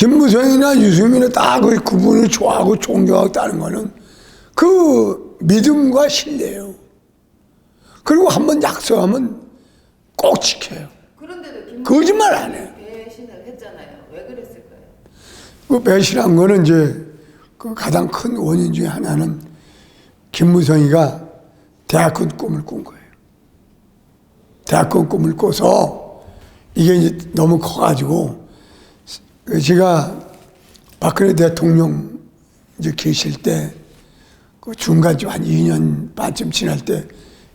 김무성이나 유승민이나 다 그 그분을 좋아하고 존경하다는 거는 그 믿음과 신뢰예요. 그리고 한번 약속하면 꼭 지켜요. 그런데도 거짓말 안 해요. 배신을 했잖아요. 왜 그랬을까요? 그 배신한 거는 이제 그 가장 큰 원인 중에 하나는 김무성이가 대학원 꿈을 꾼 거예요. 대학원 꿈을 꿔서 이게 이제 너무 커가지고 제가 박근혜 대통령 이제 계실 때 그 중간쯤 한 2년 반쯤 지날 때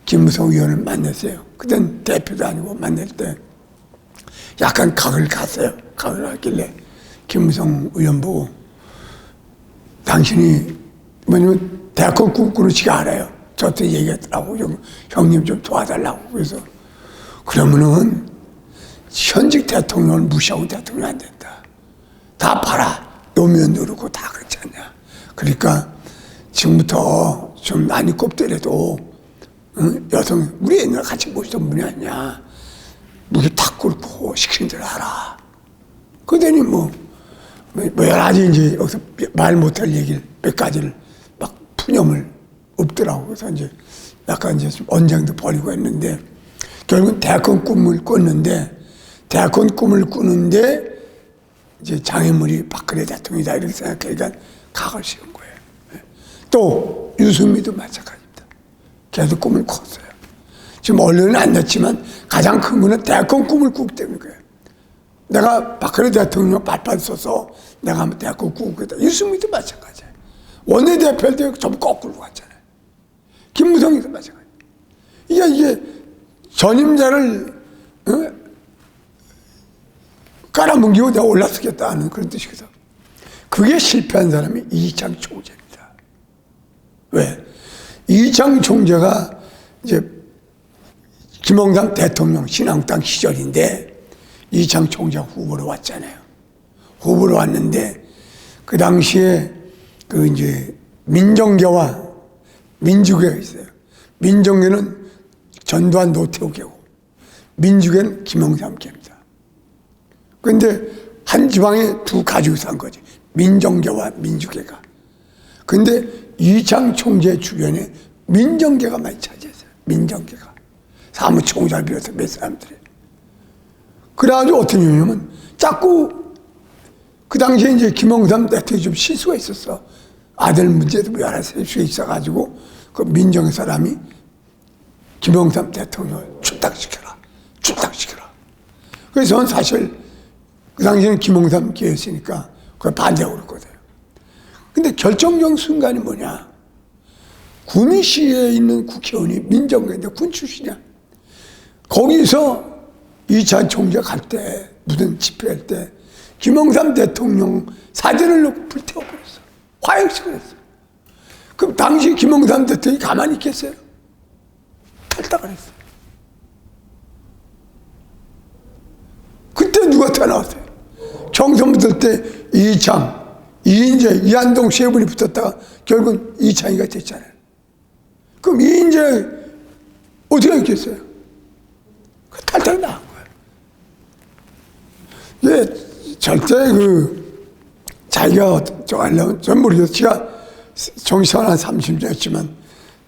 김무성 의원을 만났어요. 그땐 대표도 아니고 만날 때 약간 각을 갔어요. 각을 갔길래 김무성 의원 보고 당신이 뭐냐면 대학원 꿈꾸는 지가 알아요. 저한테 얘기했더라고. 형님 좀 도와달라고. 그래서 그러면은 현직 대통령을 무시하고 대통령 안 된다. 다 봐라. 노무현 누르고 다 그렇지 않냐. 그러니까 지금부터 좀 많이 꼽더라도 여성 우리 옛날 같이 모시던 분이 아니냐. 무기 탁 꿇고 시키는 대로 하라. 그러더니 뭐 여러 가지 이제 여기서 말 못할 얘기를 몇 가지를 막 푸념을 없더라고. 그래서 이제 약간 이제 좀 언쟁도 벌이고 했는데 결국은 대학원 꿈을 꿨는데 대학원 꿈을 꾸는데 이제 장애물이 박근혜 대통령이다 이렇게 생각하니까 각을 씌운 거예요. 또 유승민도 마찬가지입니다. 걔도 꿈을 꿨어요. 지금 언론은 안 났지만 가장 큰 거는 대학원 꿈을 꾸기 때문인 거예요. 내가 박근혜 대통령 발판 써서 내가 한번 대학원 꾸겠다. 유승민도 마찬가지예요. 원내대표할 때 전부 거꾸로 갔잖아요. 김무성이도 마찬가지예요. 이게 전임자를 깔아뭉개고 내가 올라서겠다 하는 그런 뜻이거든. 그게 실패한 사람이 이희창 총재입니다. 왜? 이희창 총재가 이제 김영삼 대통령 신앙당 시절인데 이희창 총재가 후보로 왔잖아요. 후보로 왔는데 그 당시에 그 이제 민정계와 민주계가 있어요. 민정계는 전두환 노태우계고 민주계는 김영삼계입니다. 그런데 한 지방에 두 가지고 산 거지. 민정계와 민주계가. 근데 이희창 총재 주변에 민정계가 많이 차지했어요. 민정계가. 사무총장을 비롯해서 몇 사람들이. 그래가지고 어떤 이유냐면 자꾸 그 당시에 이제 김영삼 대통령이 좀 실수가 있었어. 아들 문제도 뭐 여러 실수가 있어가지고 그 민정의 사람이 김영삼 대통령을 출당시켜라. 출당시켜라. 그래서 저는 사실 그 당시에는 김영삼 계였으니까 그걸 반대하고 그랬거든요. 근데 결정적 순간이 뭐냐. 구미시에 있는 국회의원이 민정계인데 군 출신이야. 거기서 이희창 총재 갈 때, 무슨 집회할 때, 김영삼 대통령 사진을 놓고 불태워버렸어. 화형식을 했어. 그럼 당시 김영삼 대통령이 가만히 있겠어요? 탈당을 했어요. 그때 누가 태어나왔어요? 총선 붙을 때 이희창, 이인재, 이한동 세 분이 붙었다가 결국은 이희창이가 됐잖아요. 그럼 이인재 어떻게 했겠어요? 탈당이 나온 거예요. 이게 절대 자기가 저 하려면 전 모르겠어요. 제가 정치생활 한 30년 했지만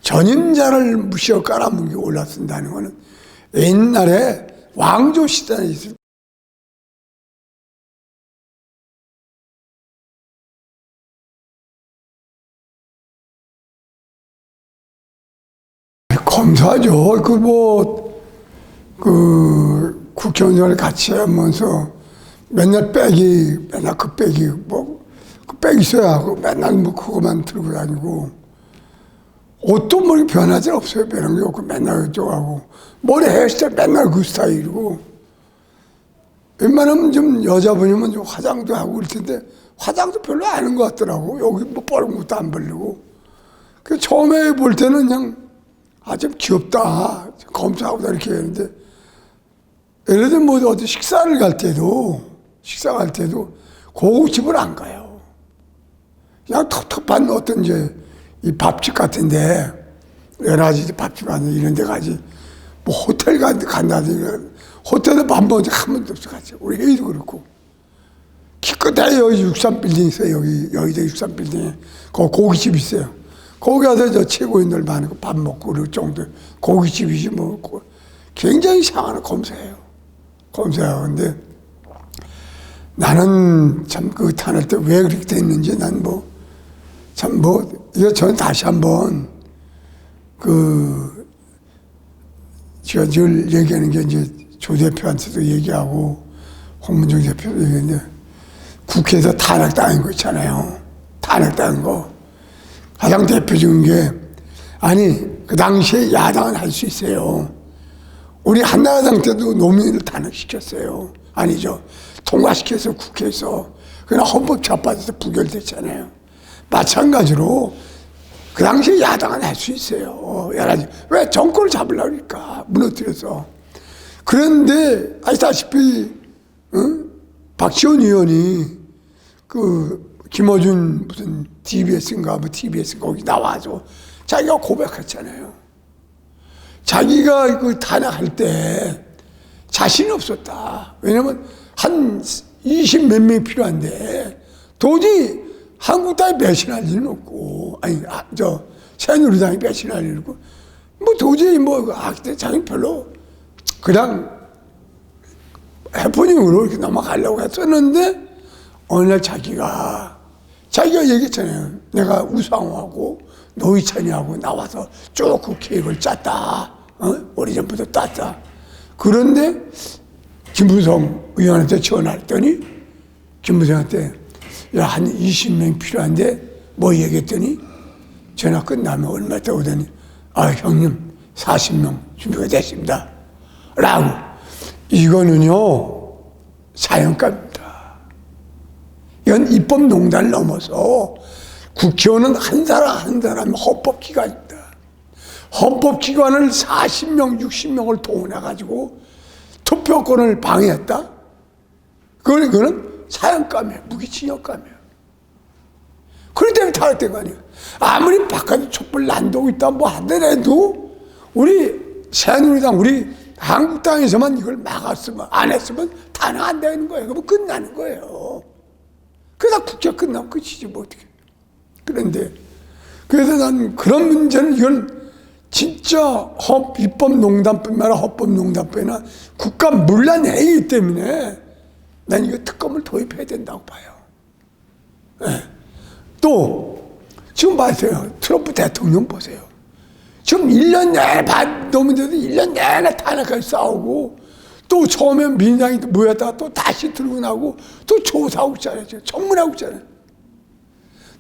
전임자를 무시하고 깔아뭉개고 올라선다는 거는 옛날에 왕조 시대에 있을 검사죠. 국회의원을 같이 하면서 맨날 맨날 그 백 있어야 하고 맨날 뭐 그거만 들고 다니고 옷도 뭐 변하지 없어요. 변한 게 없고 맨날 그쪽하고 머리 헤어스타일 맨날 그 스타일이고 웬만하면 좀 여자분이면 좀 화장도 하고 그럴 텐데 화장도 별로 안 하는 것 같더라고. 여기 뭐 뻘은 것도 안 바르고. 그 처음에 볼 때는 그냥 좀 귀엽다. 검사하고 이렇게 했는데 예를 들면 뭐 어디 식사 갈 때도 고깃집을 안 가요. 그냥 텁텁한 어떤 이제 이 밥집 같은데 여러 가지 밥집 가는 이런 데 가지 뭐 호텔 간다든가 호텔에 밥 먹은 적 한 번도 없어 갔죠. 우리 회의도 그렇고 끝에 여기 63빌딩 있어요. 여의도 63빌딩에. 거기 고깃집 있어요. 거기 가서 저 최고인들 많은 거 밥 먹고 그럴 정도 고깃집이지 뭐. 굉장히 상하는 검사예요. 검사예요. 근데 나는 참 그 탄핵 때 왜 그렇게 됐는지 난 뭐, 참 뭐, 이거 저는 다시 한번 제가 늘 얘기하는 게 이제 조 대표한테도 얘기하고 홍문정 대표도 얘기했는데 국회에서 탄핵당한 거 있잖아요. 탄핵당한 거. 가장 대표적인 게 아니 그 당시에 야당은 할 수 있어요. 우리 한나라당 때도 노무현을 탄핵시켰어요. 아니죠. 통과시켜서 국회에서 그러나 헌법재판소에서 부결됐잖아요. 마찬가지로 그 당시에 야당은 할 수 있어요. 왜 정권을 잡으려고 그러니까 무너뜨려서. 그런데 아시다시피 박지원 의원이 김어준 무슨 TBS인가 뭐 TBS 거기 나와서 자기가 고백했잖아요. 자기가 그 탄핵할 때 자신이 없었다. 왜냐면 한 20 몇 명이 필요한데 도저히 한국당이 배신할 일은 없고, 아니, 새누리당이 배신할 일은 없고, 뭐 도저히 자기는 별로 그냥 해프닝으로 이렇게 넘어가려고 했었는데, 어느 날 자기가 얘기했잖아요. 내가 우상호하고 노희찬이하고 나와서 쭉 그 계획을 짰다. 오래전부터 짰다. 그런데 김무성 의원한테 전화했더니 김무성한테 야, 한 20명 필요한데 뭐 얘기했더니 전화 끝나면 얼마 있다 오더니 형님 40명 준비가 됐습니다. 라고. 이거는요 사형감입니다. 이건 입법농단을 넘어서 국회의원은 한 사람 헌법기관입니다. 헌법기관을 40명 60명을 동원해가지고 투표권을 방해했다? 그거는 사형감이에요. 무기징역감이에요. 그렇기 때문에 탄핵된 거 아니에요. 아무리 바깥에 촛불 난동이 있다 뭐 하더라도 우리 새누리당 우리 한국당에서만 이걸 막았으면 안 했으면 탄핵 안 되는 거예요. 그러면 끝나는 거예요. 그러다 국회 끝나면 끝이지 뭐 어떻게. 그런데 그래서 난 그런 문제는 이건 진짜 입법농단뿐만 아니라 헌법농단뿐만 아니라 국가 문란행위이기 때문에 난 이거 특검을 도입해야 된다고 봐요. 네. 또 지금 봐세요. 트럼프 대통령 보세요. 지금 1년 내내 반도민들도 1년 내내 탄핵하게 싸우고 또 처음에 민주당이 모였다가 또 다시 들고 나고 또 조사하고 있잖아요. 청문하고 있잖아요.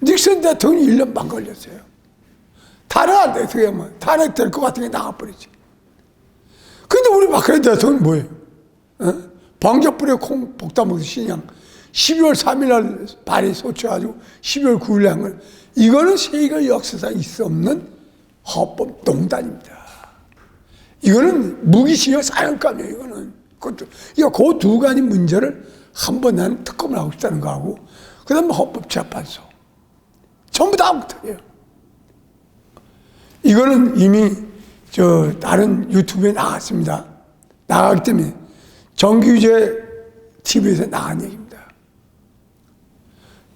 닉슨 대통령이 1년 반 걸렸어요. 탄핵 안 돼. 어떻게 하면 탄핵 될 것 같은 게 나가버리지. 근데 우리 박근혜 대통령은 뭐예요? 방적불에 콩 볶다 먹듯이 신양 12월 3일 날 발의 소추해가지고 12월 9일 날 한 건 이거는 세계 역사상 있을 없는 헌법 농단입니다. 이거는 무기징역 사형감이에요. 이거는 그 두 가지 문제를 한번 나는 특검을 하고 싶다는 거하고 그다음에 헌법재판소 전부 다 못해요. 이거는 이미 다른 유튜브에 나갔습니다. 나가기 때문에 정규제 TV에서 나간 얘기입니다.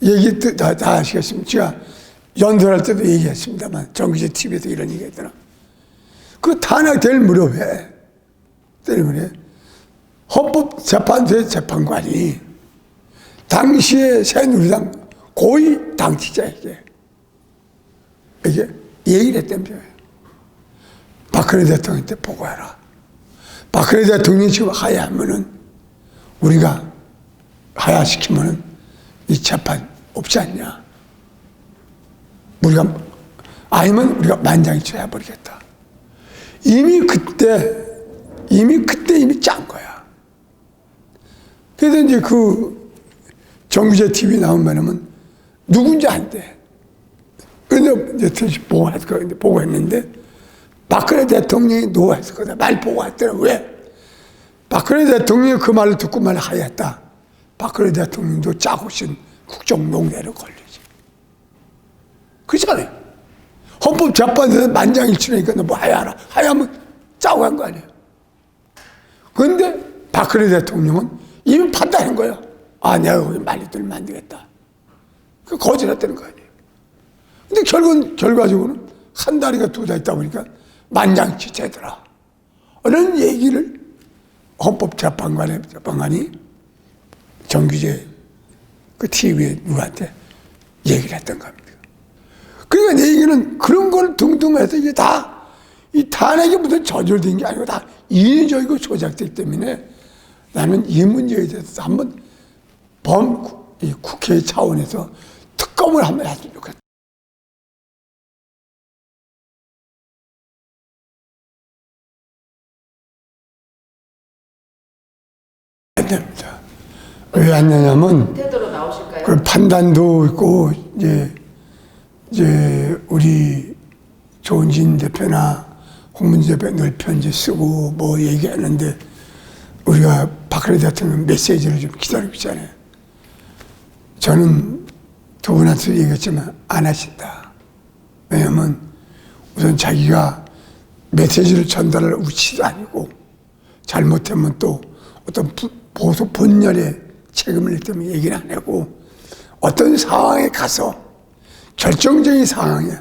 얘기 다 아시겠습니까? 제가 연설할 때도 얘기했습니다만 정규제 TV에서 이런 얘기 했더라. 그 탄핵될 무렵에 헌법재판소의 재판관이 당시에 새누리당 고위 당직자에게 이게 얘기를 했다면서요. 박근혜 대통령한테 보고해라. 박근혜 대통령이 지금 하야하면은 우리가 하야시키면은 이 재판 없지 않냐. 아니면 우리가 만장일치 해버리겠다. 이미 그때 짠 거야. 그래서 이제 그 정규제 TV 나오면 누군지 안 돼. 그런데 이제 보고했는데 박근혜 대통령이 노했을 거다. 말 보고했더라. 왜? 박근혜 대통령이 그 말을 듣고 말 하였다. 박근혜 대통령도 짜고 쓴 국정농단에 걸리지. 그렇잖아요. 헌법재판소에서 만장일치니까 너 뭐 하야하라. 하야하면 짜고 한 거 아니에요. 그런데 박근혜 대통령은 이미 판단한 거야. 아, 내가 거기 말리 들면 안 되겠다. 그 거절했다는 거 아니에요. 근데 결과적으로는 한 달이가 두 달 있다 보니까 만장치 되더라. 이런 얘기를 헌법재판관이 정규제 그 TV에 누구한테 얘기를 했던 겁니다. 그러니까 내 얘기는 그런 걸 등등해서 이게 다 이 탄핵이 무슨 저절된 게 아니고 다 인위적이고 조작되기 때문에 나는 이 문제에 대해서 한번 국회 차원에서 특검을 한번 했으면 좋겠다. 안 됩니다. 왜 안 되냐면 태도로 나오실까요? 그 판단도 있고 이제 우리 조은진 대표나 홍문재 대표 늘 편지 쓰고 뭐 얘기하는데 우리가 박근혜 대통령 메시지를 좀 기다리고 있잖아요. 저는 두 분한테도 얘기했지만 안 하신다. 왜냐하면 우선 자기가 메시지를 전달할 우치도 아니고 잘못하면 또 어떤 보수 본연의 책임을 때문에 얘기를 안 하고 어떤 상황에 가서 결정적인 상황에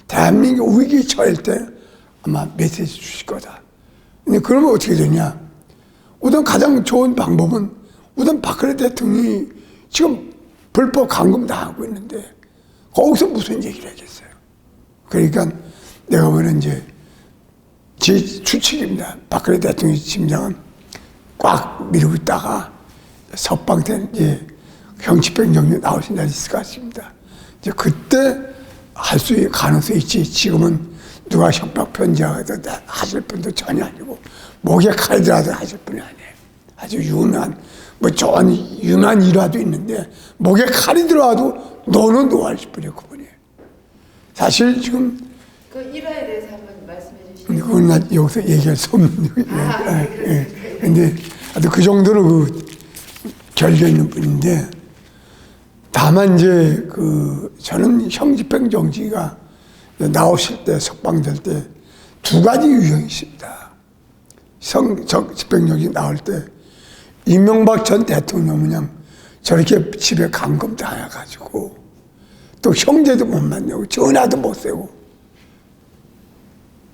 대한민국 위기에 처할 때 아마 메시지 주실 거다. 근데 그러면 어떻게 되냐? 우선 가장 좋은 방법은 우선 박근혜 대통령이 지금 불법 감금 당하고 있는데 거기서 무슨 얘기를 하겠어요? 그러니까 내가 보는 이제 제 추측입니다. 박근혜 대통령의 심장은 꽉 미루고 있다가 석방된 이제 형집행정지 나오신 날이 있을 것 같습니다. 이제 그때 할 수 있는 가능성이 있지. 지금은 누가 협박 편지하고 하실 분도 전혀 아니고 목에 칼이라도 하실 분이 아니에요. 아주 유명한 뭐 좋은 유명한 일화도 있는데 목에 칼이 들어와도 너는 노하실 분이에요. 그분이에요. 사실 지금 그 일화에 대해서 한번 말씀해 주시죠. 그건 나 여기서 얘기할 수 없는 근데 하여튼 그 정도로 그 결겨 있는 분인데 다만 이제 저는 형집행정지가 나오실 때 석방될 때 두 가지 유형이 있습니다. 집행정지 나올 때 이명박 전 대통령 그냥 저렇게 집에 감금 당해가지고 또 형제도 못 만나고 전화도 못 세고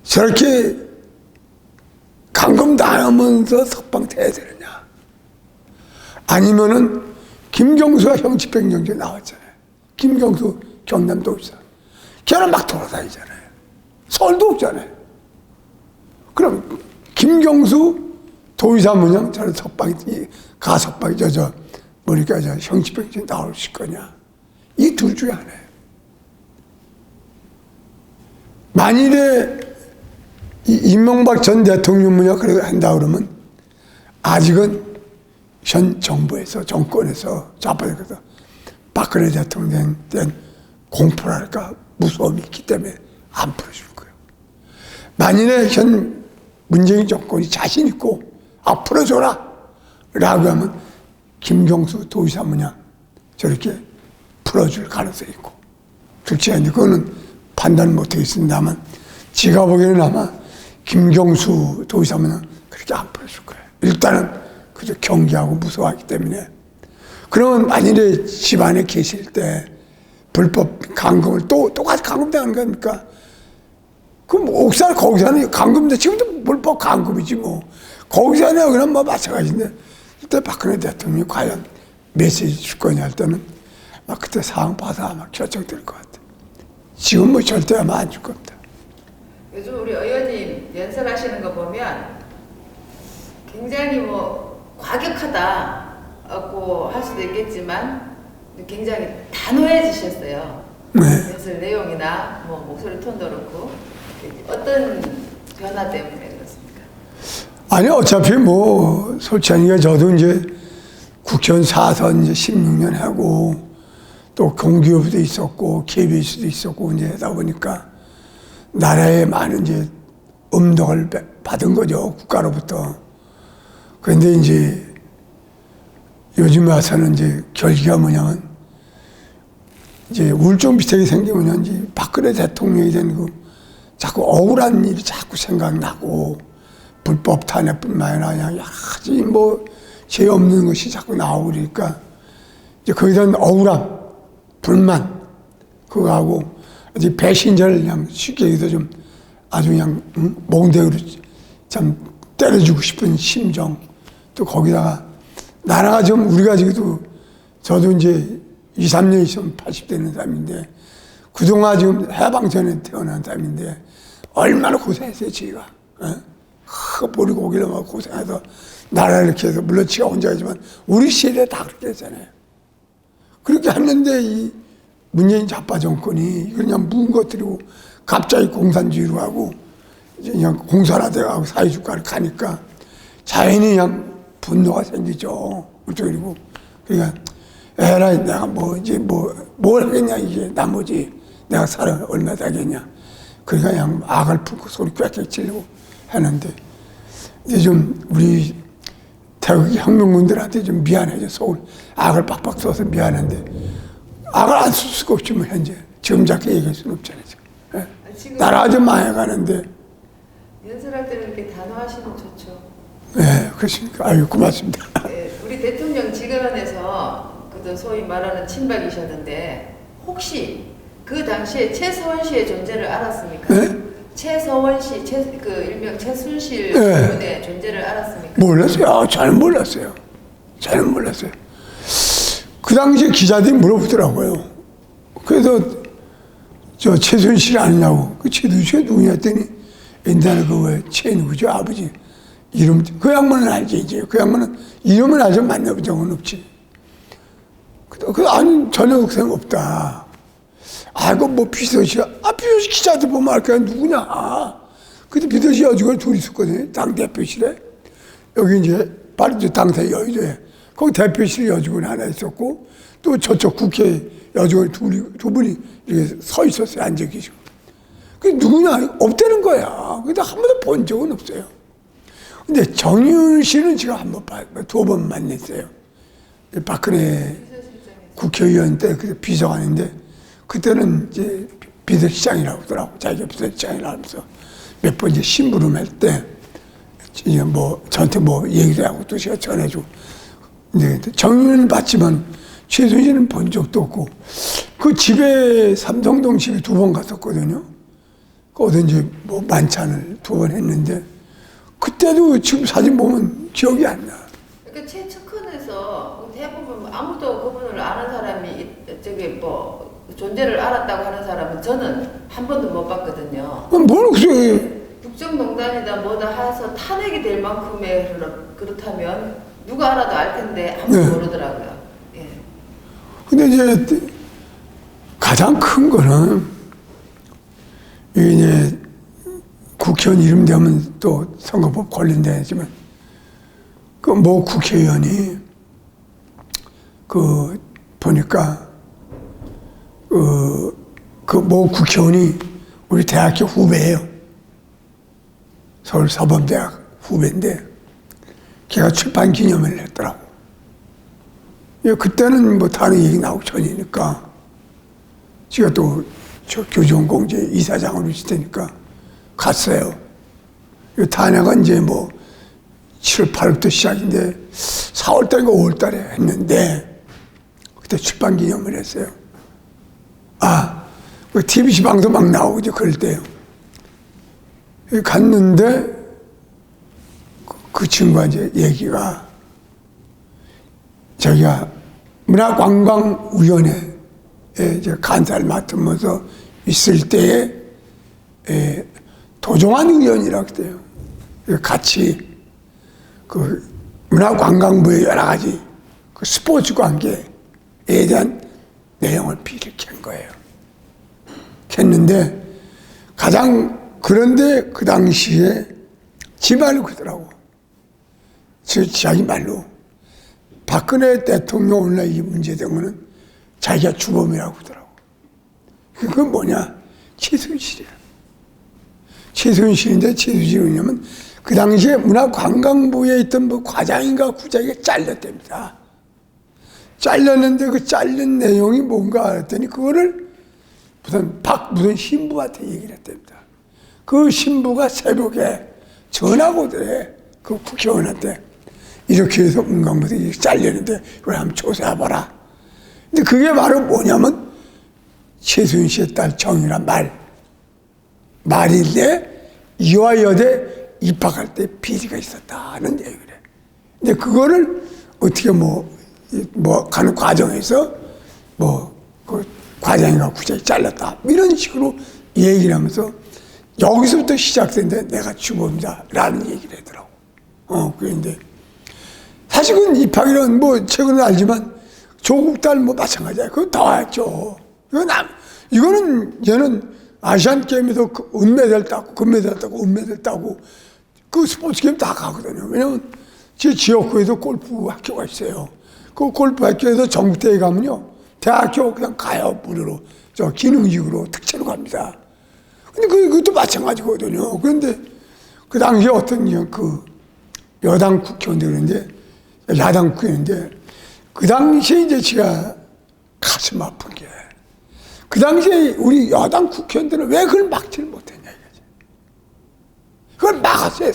저렇게 감금 당하면서 석방돼야 되느냐? 아니면은 김경수가 형집행정지에 나왔잖아요. 김경수 경남도지사. 걔는 막 돌아다니잖아요. 서울도 없잖아요. 그럼 김경수 도의사 문양 저는 가석방이 뭐니까 형집행정지에 나오실 거냐? 이 둘 중에 하나예요. 만일에 이명박 전 대통령 문양 그래도 한다 그러면 아직은 현 정부에서 정권에서 좌파에서 박근혜 대통령에 대한 공포랄까 무서움이 있기 때문에 안 풀어줄 거예요. 만일에 현 문재인 정권이 자신 있고 풀어줘라 라고 하면 김경수 도의사 문양 저렇게 풀어줄 가능성이 있고 둘째 아니 그거는 판단 못하겠습니다만 제가 보기에는 아마 김경수 도의사 문양 그렇게 안 풀어줄 거예요. 일단은 그저 경계하고 무서워하기 때문에 그러면 만일에 집안에 계실 때 불법 감금을 똑같이 감금당하는 겁니까? 그럼 옥산 거기서는 감금도 지금도 불법 감금이지 뭐 거기서는 그냥 뭐 마찬가지인데 그때 박근혜 대통령이 과연 메시지 줄 거냐 할 때는 막 그때 상황 봐서 아마 결정될 것 같아요. 지금 뭐 절대 아마 안 줄 겁니다. 요즘 우리 의원님 연설하시는 거 보면 굉장히 뭐 과격하다고 할 수도 있겠지만 굉장히 단호해지셨어요. 네. 연설 내용이나 뭐 목소리 톤도 그렇고 어떤 변화 때문에 그렇습니까? 아니 어차피 뭐 솔직하니까 저도 이제 국회의원 4선 이제 16년 하고 또 공기업도 있었고 KBS도 있었고 이제 하다 보니까 나라에 많은 이제 음덕을 받은 거죠 국가로부터. 그런데 이제 요즘 와서는 이제 결기가 뭐냐면 이제 우울증 비슷하게 생기면 이제 박근혜 대통령이 된 그 자꾸 억울한 일이 자꾸 생각나고 불법 탄핵뿐만 아니라 여러 가지 뭐 죄 없는 것이 자꾸 나오고 그러니까 이제 거기다 억울함, 불만, 그거하고 아주 배신자를 그냥 쉽게 얘기해서 좀 아주 그냥 몽대으로 참 때려주고 싶은 심정, 또 거기다가 나라가 좀 우리가 지금도 저도 이제 2, 3년 있으면 80 되는 사람인데 그동안 지금 해방 전에 태어난 사람인데 얼마나 고생했어요, 지가. 그 보리고기를 막 고생해서 나라를 이렇게 해서 물론 지가 혼자 하지만 우리 시대에 다 그렇게 했잖아요. 그렇게 했는데 이 문재인 좌파 정권이 그냥 묵은 것들이고 갑자기 공산주의로 하고 이제 그냥 공산화되고 사회주가를 가니까 자연히 그냥 분노가 생기죠. 그리고 그러니까 에라이 내가 뭐 이제 뭘 하겠냐 이게 나머지 내가 살아 얼마나 되겠냐. 그러니까 그냥 악을 품고 소리 꽥꽥 지르고 하는데 이제 좀 우리 태국 혁명군들한테 좀 미안해져. 서울 악을 빡빡 써서 미안한데 악을 안 쓸 수가 없지 뭐 현재 점잖게 얘기할 수는 없잖아요. 지금. 나라가 좀 망해가는데 연설할 때는 이렇게 단호하시면 좋죠. 네, 그렇습니까? 아유 고맙습니다. 네, 우리 대통령 직원에서 그도 소위 말하는 친박이셨는데 혹시 그 당시에 최서원 씨의 존재를 알았습니까? 네? 최서원 씨, 그 일명 최순실 군의 네. 존재를 알았습니까? 몰랐어요. 잘 몰랐어요. 잘 몰랐어요. 그 당시에 기자들이 물어보더라고요. 그래서 저 최순실 아니냐고. 그 최순실 누구냐 했더니 옛날에 그 최 누구죠? 아버지 이름 그 양반은 알지 이제. 그 양반은 이름은 아직 만나본 적은 없지. 아니 전혀 생각 없다. 아이고 뭐 비서실 비서실 기자들 보면 알까 누구냐. 그때 비서실 여직원 둘이 있었거든요. 당 대표실에 여기 이제 바로 이제 당사 여의도에 거기 대표실 여직원 하나 있었고 또 저쪽 국회 여직원 두 분이 이렇게 서 있었어요. 앉아 계시고. 그 누구냐 없다는 거야. 근데 한 번도 본 적은 없어요. 근데 정윤 씨는 제가 두 번 만났어요. 박근혜 국회의원 때 그때 비서관인데 그때는 이제 비서실장이라고 하더라고. 자기가 비서실장이라고 하면서 몇 번 이제 심부름 할 때 이제 뭐 저한테 뭐 얘기도 하고 또 제가 전해주고. 근데 정윤은 봤지만 최순실은 본 적도 없고 그 집에 삼성동 집에 두 번 갔었거든요. 거기서 이제 뭐 만찬을 두 번 했는데 그때도 지금 사진 보면 기억이 안 나. 그러니까 최측근에서 대부분 아무도 그분을 아는 사람이 저기 뭐 존재를 알았다고 하는 사람은 저는 한 번도 못 봤거든요. 뭘 그래? 국정농단이다 뭐다 해서 탄핵이 될 만큼의 그렇다면 누가 알아도 알 텐데 아무도 네. 모르더라고요. 예. 근데 이제 가장 큰 거는 이게 이제 국회의원 이름 되면 또 선거법 걸린다 했지만 그 모 국회의원이 그 보니까 그 모 국회의원이 우리 대학교 후배예요. 서울 사범대학 후배인데 걔가 출판 기념회를 했더라고. 그때는 뭐 다른 얘기 나오기 전이니까 제가 또 저 교정공제 이사장으로 있을 테니까 갔어요. 탄핵은 이제 뭐 7월, 8월부터 시작인데 4월달인가 5월달에 했는데 그때 출판 기념회를 했어요. 그 TBC 방송 막 나오고 이제 그럴 때요. 갔는데 그 친구가 이제 얘기가 자기가 문화관광위원회에 이제 간사를 맡으면서 있을 때에 도종환 의원이라고 그래요. 같이 그 문화관광부의 여러 가지 그 스포츠 관계에 대한 내용을 비력한 거예요. 했는데 그런데 그 당시에 지 말로 그러더라고. 자기 말로 박근혜 대통령 오늘날 이 문제된 거는 자기가 주범이라고 그러더라고. 그건 뭐냐? 최순실이야. 최순실인데 최순실이 뭐냐면 그 당시에 문화관광부에 있던 뭐 과장인가 부장이 잘렸답니다. 잘렸는데 그 잘린 내용이 뭔가 했더니 그거를 무슨 신부한테 얘기를 했답니다. 그 신부가 새벽에 전화가 오더래. 그 국회의원한테. 이렇게 해서 문광부에서 잘렸는데 이걸 한번 조사해봐라. 근데 그게 바로 뭐냐면 최순실 씨의 딸 정유란 말인데 이화 여대 입학할 때 비리가 있었다는 얘기를 해. 근데 그거를 어떻게 가는 과정에서 그 과장이가 구자기 잘랐다 이런 식으로 얘기를 하면서 여기서부터 시작된데 내가 주범이다라는 얘기를 하더라고. 그런데 사실은 입학이란 최근에 알지만 조국 딸 마찬가지야. 그거 다 했죠. 이거는 얘는 아시안 게임에서 은메달 따고 금메달 따고 은메달 따고 그 스포츠 게임 다 가거든요. 왜냐면 제 지역구에도 골프 학교가 있어요. 그 골프 학교에서 전국대회 가면요. 대학교 그냥 가요. 무료로. 기능직으로 특채로 갑니다. 근데 그것도 마찬가지거든요. 그런데 그 당시에 어떤 그 여당 국회의원들인데, 야당 국회의원인데, 그 당시에 이제 제가 가슴 아픈 게, 그 당시에 우리 여당 국회의원들은 왜 그걸 막지를 못했냐, 이거지. 그걸 막았어요.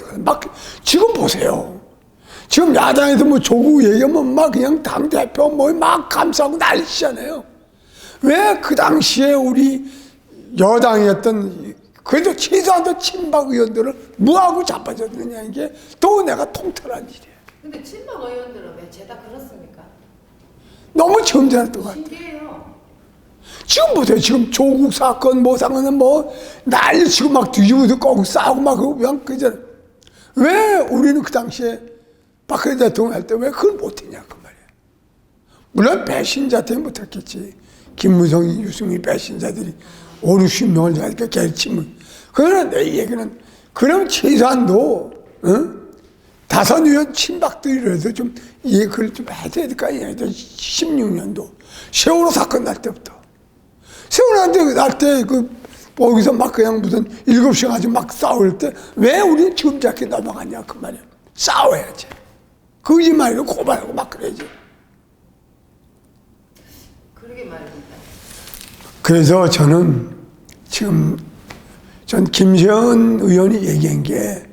지금 보세요. 지금 야당에서 조국 얘기하면 그냥 당대표 막 감싸고 난리잖아요. 왜 그 당시에 우리 여당이었던 그래도 최소한도 친박 의원들을 무하고 자빠졌느냐 이게 또 내가 통틀한 일이에요. 근데 친박 의원들은 왜 죄다 그렇습니까? 너무 점잖았던 것 같아요. 신기해요. 지금 보세요. 지금 조국 사건 사건은 난리 치고 막 뒤집어서 거기 싸우고 그냥 그잖아요. 왜 우리는 그 당시에 박근혜 대통령 할 때 왜 그걸 못했냐 그 말이에요. 물론 배신자 때문에 못했겠지. 김무성이 유승민 배신자들이 5, 60명을 가니까 개침을. 그러나 내 얘기는 그럼 최소한도 5의원 친박들이라도 좀 그걸 좀 해야 될 거 아니에요. 16년도 세월호 사건 날 때부터 세월호 날 때 거기서 그냥 무슨 7시간 가지고 싸울 때 왜 우리는 점잖게 넘어갔냐 그 말이에요. 싸워야지. 거짓말이고 고발하고 그래야지. 그러게 말입니다. 그래서 저는 지금 전 김세현 의원이 얘기한 게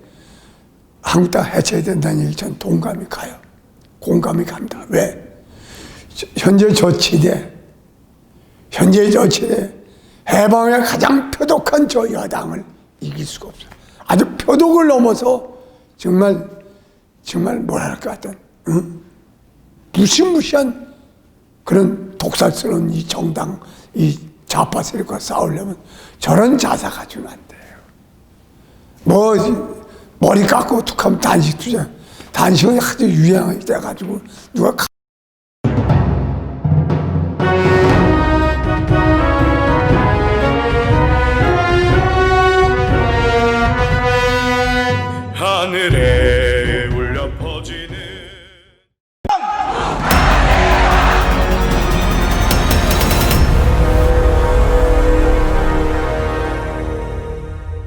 한국당 해체해야 된다는 얘기 전 동감이 가요. 공감이 갑니다. 왜? 현재 저 시대 해방의 가장 표독한 저 여당을 이길 수가 없어요. 아주 표독을 넘어서 정말 뭐랄까 하여튼 무시무시한 그런 독살스러운 이 정당 이 좌파 세력과 싸우려면 저런 자세 가지고는 안 돼요. 머리 깎고 툭하면 단식 투자. 단식은 아주 유행이 돼가지고 누가